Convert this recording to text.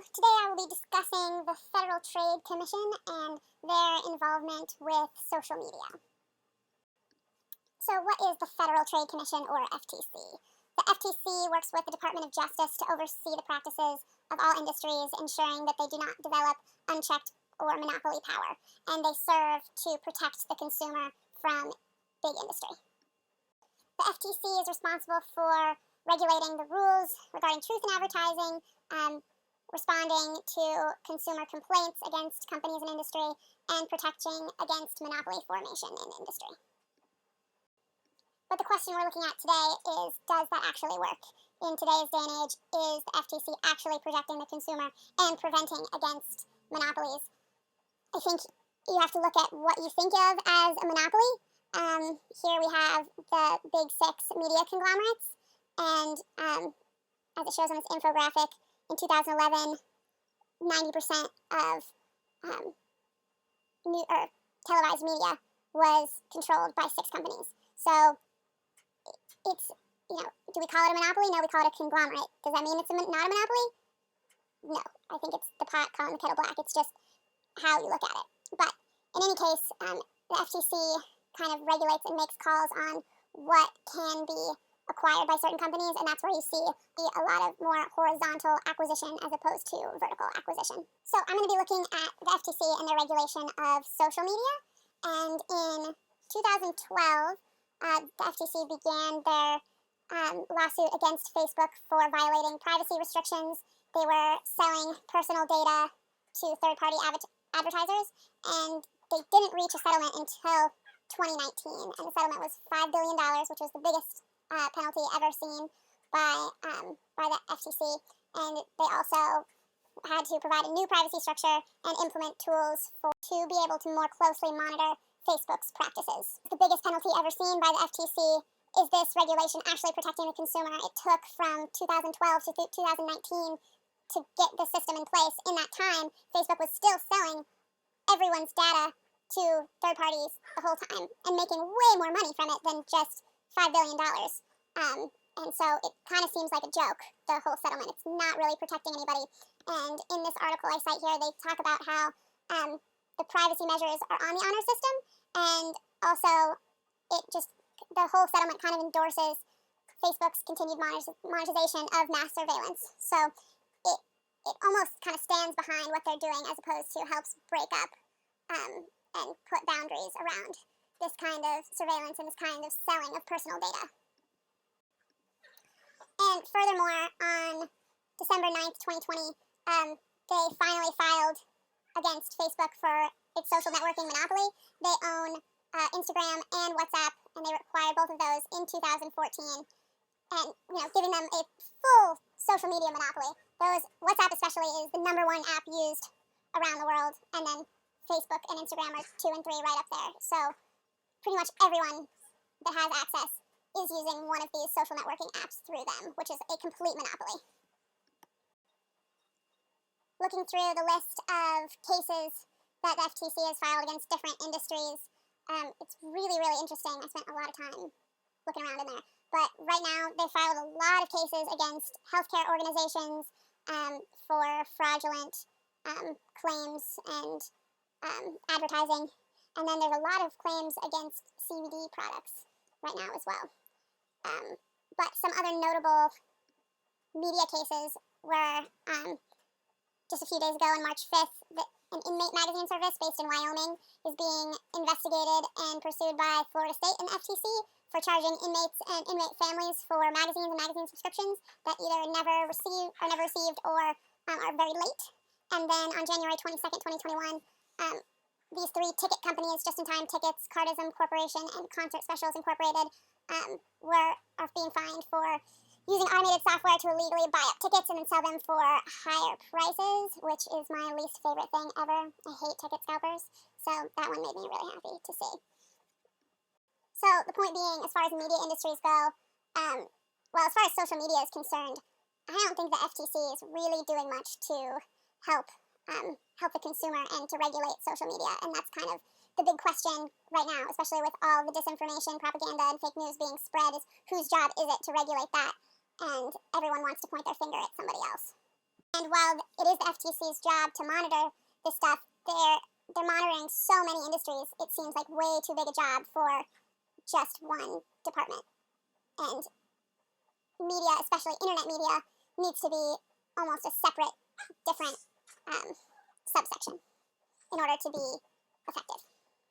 today I will be discussing the Federal Trade Commission and their involvement with social media. So what is the Federal Trade Commission, or FTC? The FTC works with the Department of Justice to oversee the practices of all industries, ensuring that they do not develop unchecked or monopoly power, and they serve to protect the consumer from big industry. The FTC is responsible for regulating the rules regarding truth in advertising, responding to consumer complaints against companies and industry, and protecting against monopoly formation in the industry. But the question we're looking at today is, does that actually work? In today's day and age, is the FTC actually protecting the consumer and preventing against monopolies? I think you have to look at what you think of as a monopoly. Here we have the big six media conglomerates, and as it shows on this infographic, in 2011, 90% of televised media was controlled by six companies. So it's, do we call it a monopoly? No, we call it a conglomerate. Does that mean it's not a monopoly? No, I think it's the pot calling the kettle black. It's just how you look at it. But in any case, the FTC kind of regulates and makes calls on what can be acquired by certain companies, and that's where you see a lot of more horizontal acquisition as opposed to vertical acquisition. So I'm going to be looking at the FTC and their regulation of social media. And in 2012, the FTC began their lawsuit against Facebook for violating privacy restrictions. They were selling personal data to third-party advertisers, and they didn't reach a settlement until 2019, and the settlement was $5 billion, which was the biggest penalty ever seen by the FTC, and they also had to provide a new privacy structure and implement tools to be able to more closely monitor Facebook's practices. The biggest penalty ever seen by the FTC. Is this regulation actually protecting the consumer? It took from 2012 to 2019 to get the system in place. In that time, Facebook was still selling everyone's data to third parties the whole time and making way more money from it than just $5 billion. And so it kind of seems like a joke, the whole settlement. It's not really protecting anybody. And in this article I cite here, they talk about how the privacy measures are on the honor system, and also the whole settlement kind of endorses Facebook's continued monetization of mass surveillance. So it almost kind of stands behind what they're doing as opposed to helps break up and put boundaries around this kind of surveillance and this kind of selling of personal data. And furthermore, on December 9th, 2020, they finally filed against Facebook for its social networking monopoly. They own Instagram and WhatsApp, and they acquired both of those in 2014, and giving them a full social media monopoly. WhatsApp especially is the #1 app used around the world, and then Facebook and Instagram are 2 and 3 right up there. So pretty much everyone that has access is using one of these social networking apps through them, which is a complete monopoly. Looking through the list of cases that the FTC has filed against different industries, it's really, really interesting. I spent a lot of time looking around in there. But right now, they filed a lot of cases against healthcare organizations for fraudulent claims and advertising. And then there's a lot of claims against CBD products right now as well. But some other notable media cases were just a few days ago on March 5th, an inmate magazine service based in Wyoming is being investigated and pursued by Florida State and the FTC for charging inmates and inmate families for magazines and magazine subscriptions that either never received or are very late. And then on January 22nd, 2021, these three ticket companies, Just in Time Tickets, Cardism Corporation, and Concert Specials Incorporated, are being fined for using automated software to illegally buy up tickets and then sell them for higher prices, which is my least favorite thing ever. I hate ticket scalpers, so that one made me really happy to see. So the point being, as far as media industries go, well, as far as social media is concerned, I don't think the FTC is really doing much to help the consumer and to regulate social media, and that's kind of the big question right now, especially with all the disinformation, propaganda, and fake news being spread, is whose job is it to regulate that? And everyone wants to point their finger at somebody else. And while it is the FTC's job to monitor this stuff, they're monitoring so many industries. It seems like way too big a job for just one department. And media, especially internet media, needs to be almost a separate, different subsection in order to be effective.